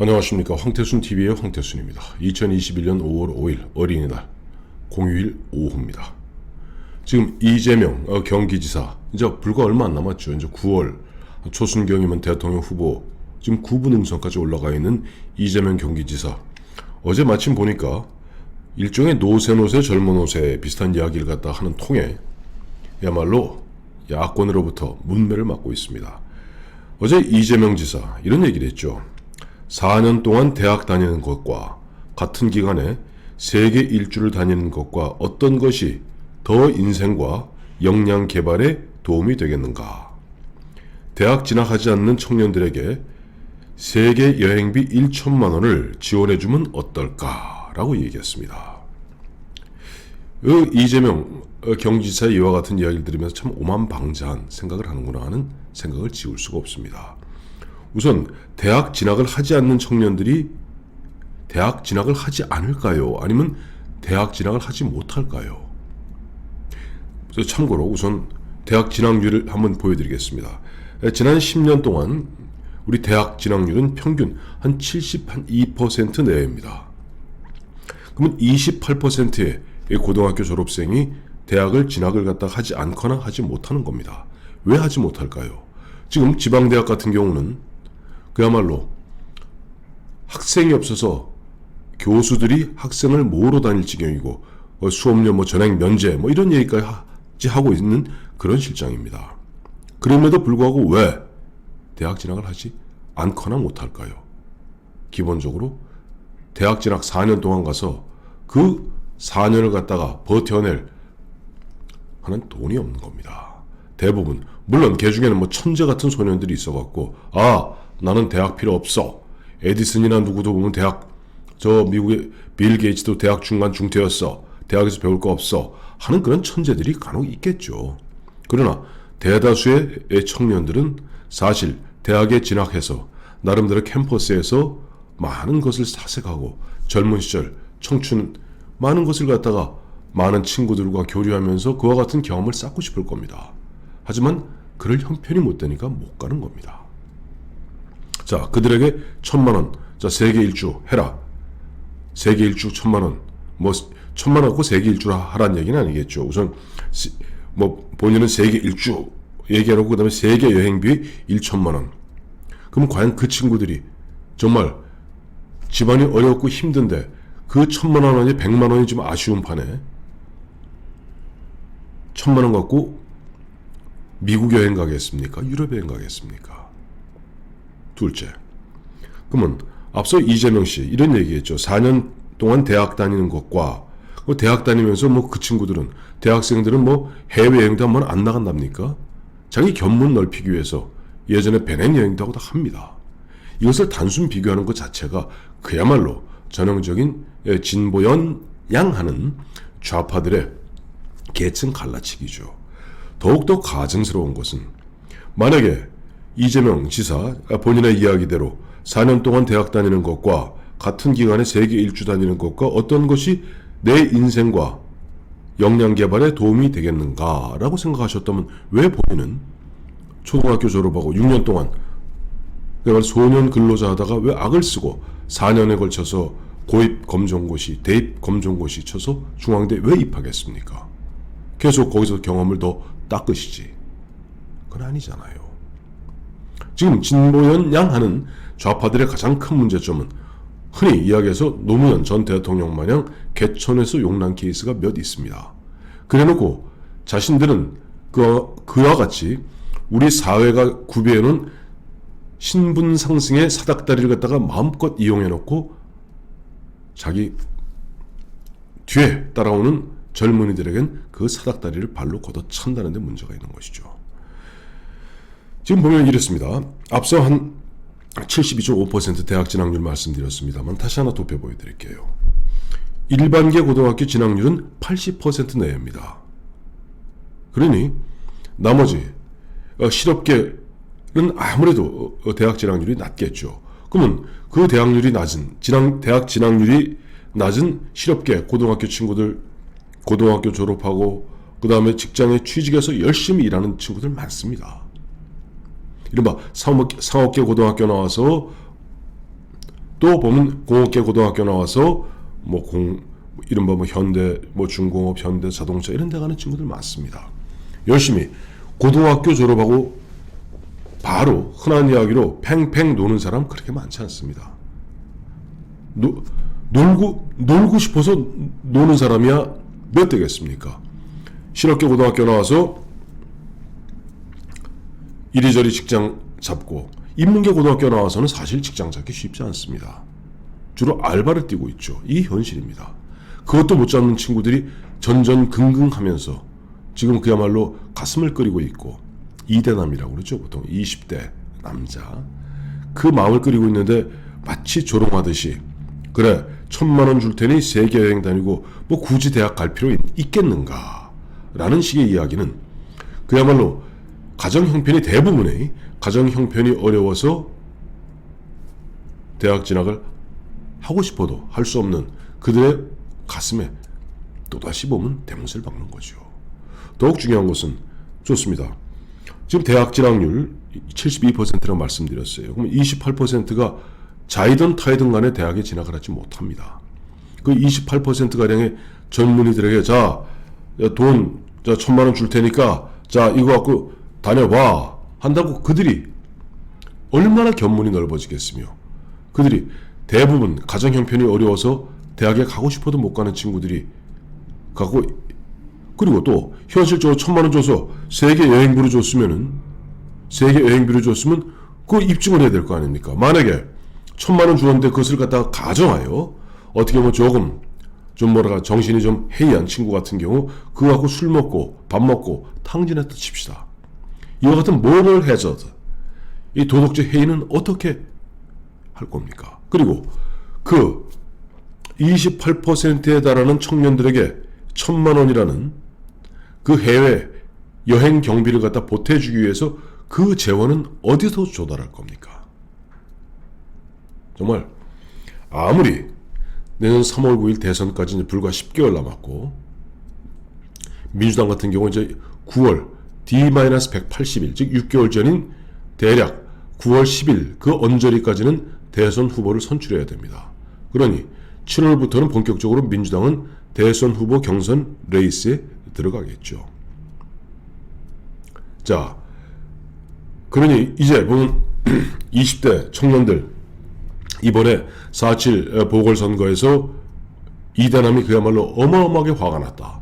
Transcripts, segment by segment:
안녕하십니까. 황태순TV의 황태순입니다. 2021년 5월 5일 어린이날 공휴일 오후입니다. 지금 이재명 경기지사 이제 불과 얼마 안 남았죠. 이제 9월 초순경이면 대통령 후보 지금 9분 응선까지 올라가 있는 이재명 경기지사, 어제 마침 보니까 일종의 노세 젊은 옷에 비슷한 이야기를 갖다 하는 통에 야말로 야권으로부터 문매를 맞고 있습니다. 어제 이재명 지사 이런 얘기를 했죠. 4년 동안 대학 다니는 것과 같은 기간에 세계 일주를 다니는 것과 어떤 것이 더 인생과 역량 개발에 도움이 되겠는가. 대학 진학하지 않는 청년들에게 세계 여행비 1천만 원을 지원해주면 어떨까 라고 얘기했습니다. 이재명 경지사의 이와 같은 이야기를 들으면서 참 오만방자한 생각을 하는구나 하는 생각을 지울 수가 없습니다. 우선 대학 진학을 하지 않는 청년들이 대학 진학을 하지 않을까요? 아니면 대학 진학을 하지 못할까요? 그래서 참고로 우선 대학 진학률을 한번 보여드리겠습니다. 지난 10년 동안 우리 대학 진학률은 평균 한 72% 내외입니다. 그러면 28%의 고등학교 졸업생이 대학을 진학을 갖다가 하지 않거나 하지 못하는 겁니다. 왜 하지 못할까요? 지금 지방대학 같은 경우는 그야말로 학생이 없어서 교수들이 학생을 모으러 다닐 지경이고 수업료 전액 면제 이런 얘기까지 하고 있는 그런 실정입니다. 그럼에도 불구하고 왜 대학 진학을 하지 않거나 못할까요? 기본적으로 대학 진학 4년 동안 가서 그 4년을 갖다가 버텨낼 하는 돈이 없는 겁니다. 대부분 물론 그 중에는 천재 같은 소년들이 있어갖고 나는 대학 필요 없어. 에디슨이나 누구도 보면 대학, 미국의 빌 게이츠도 대학 중간 중퇴였어. 대학에서 배울 거 없어. 하는 그런 천재들이 간혹 있겠죠. 그러나 대다수의 청년들은 사실 대학에 진학해서 나름대로 캠퍼스에서 많은 것을 사색하고 젊은 시절 청춘 많은 것을 갖다가 많은 친구들과 교류하면서 그와 같은 경험을 쌓고 싶을 겁니다. 하지만 그럴 형편이 못 되니까 못 가는 겁니다. 자, 그들에게 1,000만 원, 자, 세계 일주 해라. 세계 일주 1,000만 원. 1,000만 원 갖고 세계 일주를 하라는 얘기는 아니겠죠. 우선 본인은 세계 일주 얘기해놓고 그다음에 세계 여행비 1,000만 원. 그럼 과연 그 친구들이 정말 집안이 어렵고 힘든데 그 1,000만 원이 100만 원이 좀 아쉬운 판에 1,000만 원 갖고 미국 여행 가겠습니까? 유럽 여행 가겠습니까? 둘째, 그러면 앞서 이재명 씨 이런 얘기했죠. 4년 동안 대학 다니는 것과 대학 다니면서 그 친구들은 대학생들은 해외여행도 한번 안 나간답니까? 자기 견문 넓히기 위해서 예전에 베넨 여행도 하고 다 합니다. 이것을 단순 비교하는 것 자체가 그야말로 전형적인 진보연양하는 좌파들의 계층 갈라치기죠. 더욱더 가증스러운 것은 만약에 이재명 지사 본인의 이야기대로 4년 동안 대학 다니는 것과 같은 기간에 세계 일주 다니는 것과 어떤 것이 내 인생과 역량 개발에 도움이 되겠는가라고 생각하셨다면 왜 본인은 초등학교 졸업하고 6년 동안 소년 근로자 하다가 왜 악을 쓰고 4년에 걸쳐서 고입 검정고시, 대입 검정고시 쳐서 중앙대 왜 입학했습니까? 계속 거기서 경험을 더 닦으시지. 그건 아니잖아요. 지금 진보연양하는 좌파들의 가장 큰 문제점은 흔히 이야기해서 노무현 전 대통령 마냥 개천에서 용난 케이스가 몇 있습니다. 그래놓고 자신들은 그와 같이 우리 사회가 구비해놓은 신분 상승의 사닥다리를 갖다가 마음껏 이용해놓고 자기 뒤에 따라오는 젊은이들에겐 그 사닥다리를 발로 걷어찬다는 데 문제가 있는 것이죠. 지금 보면 이렇습니다. 앞서 한 72.5% 대학 진학률 말씀드렸습니다만 다시 하나 도표 보여드릴게요. 일반계 고등학교 진학률은 80% 내외입니다. 그러니 나머지 실업계는 아무래도 대학 진학률이 낮겠죠. 그러면 그 대학 진학률이 낮은 실업계 고등학교 친구들, 고등학교 졸업하고 그 다음에 직장에 취직해서 열심히 일하는 친구들 많습니다. 이른바 상업계 고등학교 나와서 또 보면 공업계 고등학교 나와서 이른바 현대 중공업, 현대 자동차 이런 데 가는 친구들 많습니다. 열심히 고등학교 졸업하고 바로 흔한 이야기로 팽팽 노는 사람 그렇게 많지 않습니다. 놀고 싶어서 노는 사람이야 몇 되겠습니까? 실업계 고등학교 나와서 이리저리 직장 잡고, 인문계 고등학교 나와서는 사실 직장 잡기 쉽지 않습니다. 주로 알바를 뛰고 있죠. 이게 현실입니다. 그것도 못 잡는 친구들이 전전긍긍하면서 지금 그야말로 가슴을 끓이고 있고, 이대남이라고 그러죠. 보통 20대 남자. 그 마음을 끓이고 있는데 마치 조롱하듯이, 그래 1,000만 원 줄 테니 세계 여행 다니고 굳이 대학 갈 필요 있겠는가 라는 식의 이야기는 그야말로 가정 형편이, 대부분의 가정 형편이 어려워서 대학 진학을 하고 싶어도 할 수 없는 그들의 가슴에 또다시 보면 대못을 박는 거죠. 더욱 중요한 것은, 좋습니다. 지금 대학 진학률 72%라고 말씀드렸어요. 그럼 28%가 자이든 타이든 간에 대학에 진학을 하지 못합니다. 그 28%가량의 젊은이들에게 돈 1,000만 원 줄 테니까 이거 갖고 다녀봐 한다고 그들이 얼마나 견문이 넓어지겠으며, 그들이 대부분 가정 형편이 어려워서 대학에 가고 싶어도 못 가는 친구들이 가고, 그리고 또 현실적으로 1,000만 원 줘서 세계 여행비를 줬으면 그 입증을 해야 될 거 아닙니까? 만약에 1,000만 원 주었는데 그것을 갖다가 가정하여 어떻게 보면 조금 정신이 좀 해이한 친구 같은 경우 그거 갖고 술 먹고 밥 먹고 탕진했다 칩시다. 이와 같은 모럴 해저드, 이 도덕적 해이는 어떻게 할 겁니까? 그리고 그 28%에 달하는 청년들에게 1,000만 원이라는 그 해외 여행 경비를 갖다 보태주기 위해서 그 재원은 어디서 조달할 겁니까? 정말 아무리 내년 3월 9일 대선까지 불과 10개월 남았고, 민주당 같은 경우 이제 9월 D-180일, 즉 6개월 전인 대략 9월 10일 그 언저리까지는 대선 후보를 선출해야 됩니다. 그러니 7월부터는 본격적으로 민주당은 대선 후보 경선 레이스에 들어가겠죠. 그러니 이제 보면 20대 청년들, 이번에 4.7 보궐선거에서 이대남이 그야말로 어마어마하게 화가 났다.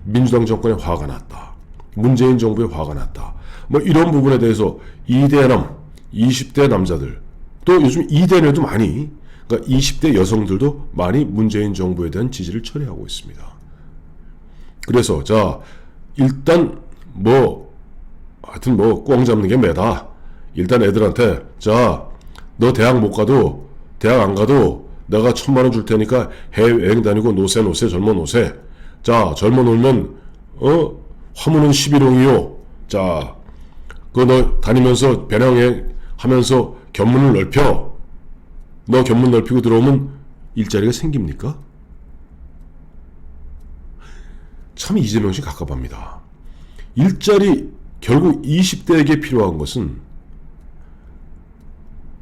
민주당 정권에 화가 났다. 문재인 정부에 화가 났다. 이런 부분에 대해서 이대남, 20대 남자들, 또 요즘 이대녀도 많이, 그러니까 20대 여성들도 많이 문재인 정부에 대한 지지를 철회하고 있습니다. 그래서 일단 하여튼 꽝 잡는 게 매다. 일단 애들한테 너 대학 안 가도 내가 1,000만 원 줄 테니까 해외여행 다니고 노세 젊어 노세. 젊어 놀면 화물은 11홍이요. 그거 너 다니면서 배낭여행 하면서 견문을 넓혀. 너 견문 넓히고 들어오면 일자리가 생깁니까? 참 이재명 씨 갑갑합니다. 일자리, 결국 20대에게 필요한 것은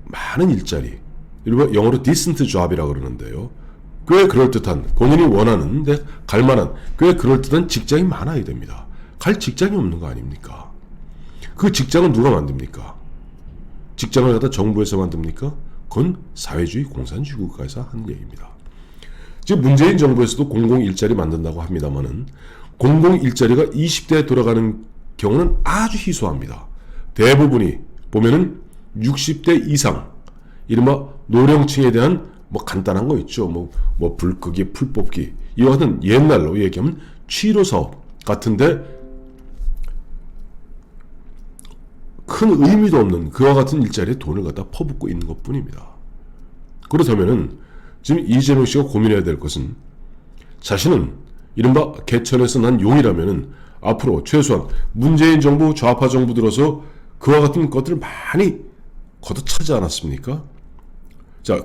많은 일자리, 일부 영어로 decent job이라고 그러는데요. 꽤 그럴듯한, 본인이 원하는데 갈만한 꽤 그럴듯한 직장이 많아야 됩니다. 갈 직장이 없는 거 아닙니까? 그 직장은 누가 만듭니까? 직장을 갖다 정부에서 만듭니까? 그건 사회주의 공산주의 국가에서 하는 얘기입니다. 지금 문재인 정부에서도 공공일자리 만든다고 합니다만은 공공일자리가 20대에 돌아가는 경우는 아주 희소합니다. 대부분이 보면은 60대 이상, 이른바 노령층에 대한 간단한 거 있죠. 불 끄기, 풀 뽑기, 이와 같은 옛날로 얘기하면 취로사업 같은데 큰 의미도 없는 그와 같은 일자리에 돈을 갖다 퍼붓고 있는 것 뿐입니다. 그렇다면은 지금 이재명 씨가 고민해야 될 것은, 자신은 이른바 개천에서 난 용이라면은 앞으로 최소한 문재인 정부, 좌파 정부 들어서 그와 같은 것들을 많이 걷어차지 않았습니까?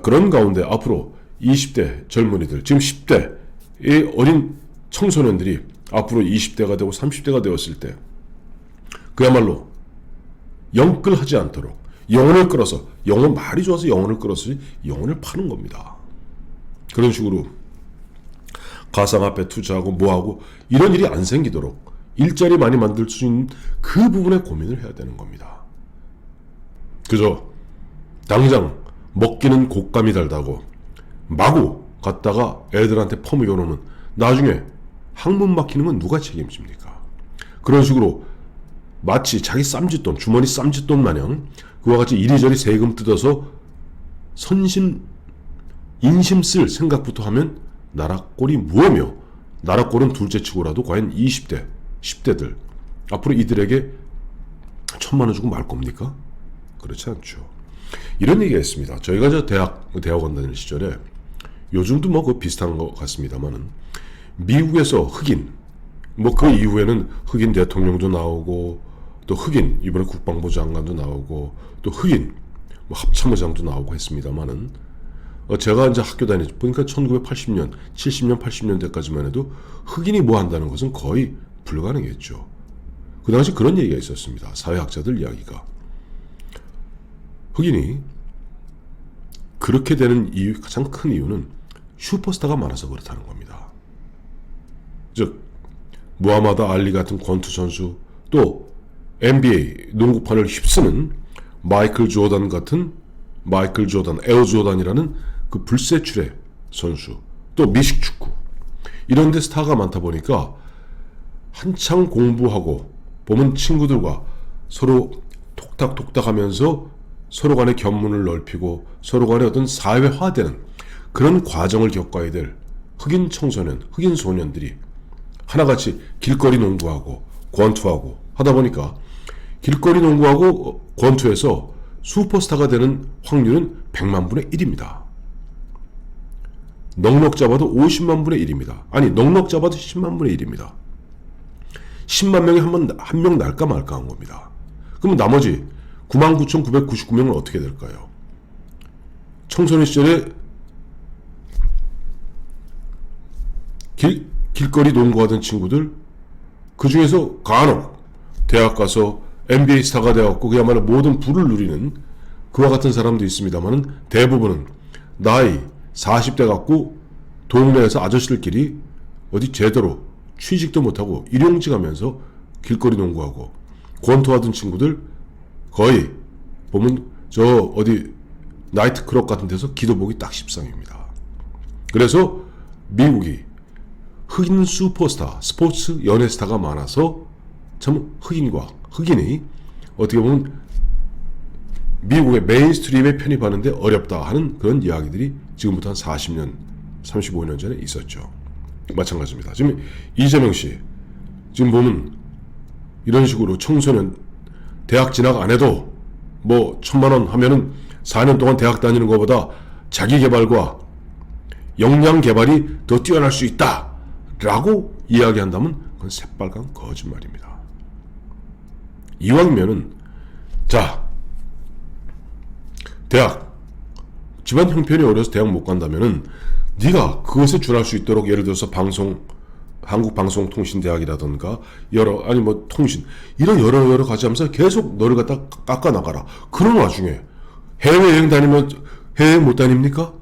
그런 가운데 앞으로 20대 젊은이들, 지금 10대의 어린 청소년들이 앞으로 20대가 되고 30대가 되었을 때 그야말로 영끌하지 않도록, 영혼을 끌어서, 영혼 말이 좋아서 영혼을 끌어서 영혼을 파는 겁니다. 그런 식으로 가상화폐 투자하고 뭐하고 이런 일이 안 생기도록 일자리 많이 만들 수 있는 그 부분에 고민을 해야 되는 겁니다. 그저 당장 먹기는 곶감이 달다고 마구 갖다가 애들한테 퍼먹여놓으면 나중에 학문 막히는 건 누가 책임집니까? 그런 식으로 마치 자기 쌈짓돈, 주머니 쌈짓돈 마냥 그와 같이 이리저리 세금 뜯어서 인심 쓸 생각부터 하면 나라 꼴이 무엇이며, 나라 꼴은 둘째치고라도 과연 20대, 10대들 앞으로 이들에게 1,000만 원 주고 말 겁니까? 그렇지 않죠. 이런 얘기가 있습니다. 저희가 대학원 다닐 시절에, 요즘도 뭐 그 비슷한 것 같습니다만은, 미국에서 흑인, 뭐 그 이후에는 흑인 대통령도 나오고, 또 흑인 이번에 국방부 장관도 나오고, 또 흑인 뭐 합참의장도 나오고 했습니다만은, 제가 이제 학교 다니지 보니까 1980년, 70년, 80년대까지만 해도 흑인이 뭐 한다는 것은 거의 불가능했죠. 그 당시 그런 얘기가 있었습니다. 사회학자들 이야기가. 흑인이 그렇게 되는 이유, 가장 큰 이유는 슈퍼스타가 많아서 그렇다는 겁니다. 즉 무하마드 알리 같은 권투 선수, 또 NBA 농구판을 휩쓰는 마이클 조던, 에어 조던이라는 그 불세출의 선수, 또 미식축구, 이런 데 스타가 많다 보니까 한창 공부하고 보면 친구들과 서로 톡탁톡탁 하면서 서로 간의 견문을 넓히고 서로 간의 어떤 사회화되는 그런 과정을 겪어야 될 흑인 청소년, 흑인 소년들이 하나같이 길거리 농구하고 권투하고 하다 보니까 길거리 농구하고 권투에서 슈퍼스타가 되는 확률은 100만 분의 1입니다. 넉넉 잡아도 50만 분의 1입니다. 아니, 넉넉 잡아도 10만 분의 1입니다. 10만 명이 한 명 날까 말까 한 겁니다. 그러면 나머지 99,999명은 어떻게 될까요? 청소년 시절에 길거리 농구하던 친구들, 그 중에서 간혹 대학 가서 NBA 스타가 되었고 그야말로 모든 부를 누리는 그와 같은 사람도 있습니다만, 대부분은 나이 40대 갖고 동네에서 아저씨들끼리 어디 제대로 취직도 못하고 일용직 하면서 길거리 농구하고 권투하던 친구들 거의 보면 저 어디 나이트클럽 같은 데서 기도 보기 딱 십상입니다. 그래서 미국이 흑인 슈퍼스타, 스포츠 연예 스타가 많아서 참 흑인이 어떻게 보면 미국의 메인스트림에 편입하는데 어렵다 하는 그런 이야기들이 지금부터 한 40년, 35년 전에 있었죠. 마찬가지입니다. 지금 이재명 씨, 지금 보면 이런 식으로 청소년 대학 진학 안 해도 뭐 1,000만 원 하면은 4년 동안 대학 다니는 것보다 자기 개발과 역량 개발이 더 뛰어날 수 있다 라고 이야기한다면 그건 새빨간 거짓말입니다. 이왕이면은 자, 대학 집안 형편이 어려서 대학 못 간다면은 네가 그것에 준할 수 있도록, 예를 들어서 한국방송통신대학이라든가 아니 뭐 통신 이런 여러 가지 하면서 계속 너를 갖다 깎아 나가라. 그런 와중에 해외여행 다니면 해외여행 못 다닙니까?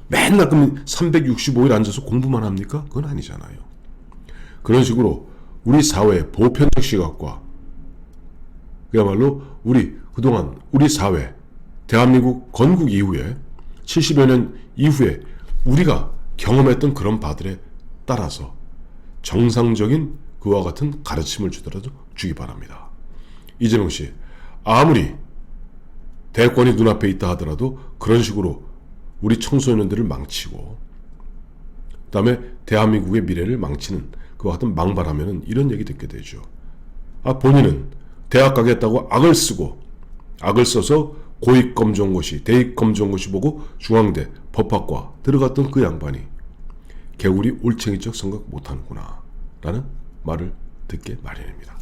맨날 그럼 365일 앉아서 공부만 합니까? 그건 아니잖아요. 그런 식으로 우리 사회의 보편적 시각과 그야말로 그동안 우리 사회, 대한민국 건국 이후에 70여 년 이후에 우리가 경험했던 그런 바들에 따라서 정상적인 그와 같은 가르침을 주기 바랍니다. 이재명 씨, 아무리 대권이 눈앞에 있다 하더라도 그런 식으로 우리 청소년들을 망치고 그다음에 대한민국의 미래를 망치는 그와 같은 망발하면은 이런 얘기 듣게 되죠. 본인은 대학 가겠다고 악을 써서 고위검정고시, 대입검정고시 보고 중앙대 법학과 들어갔던 그 양반이 개구리 올챙이적 생각 못하는구나 라는 말을 듣게 마련입니다.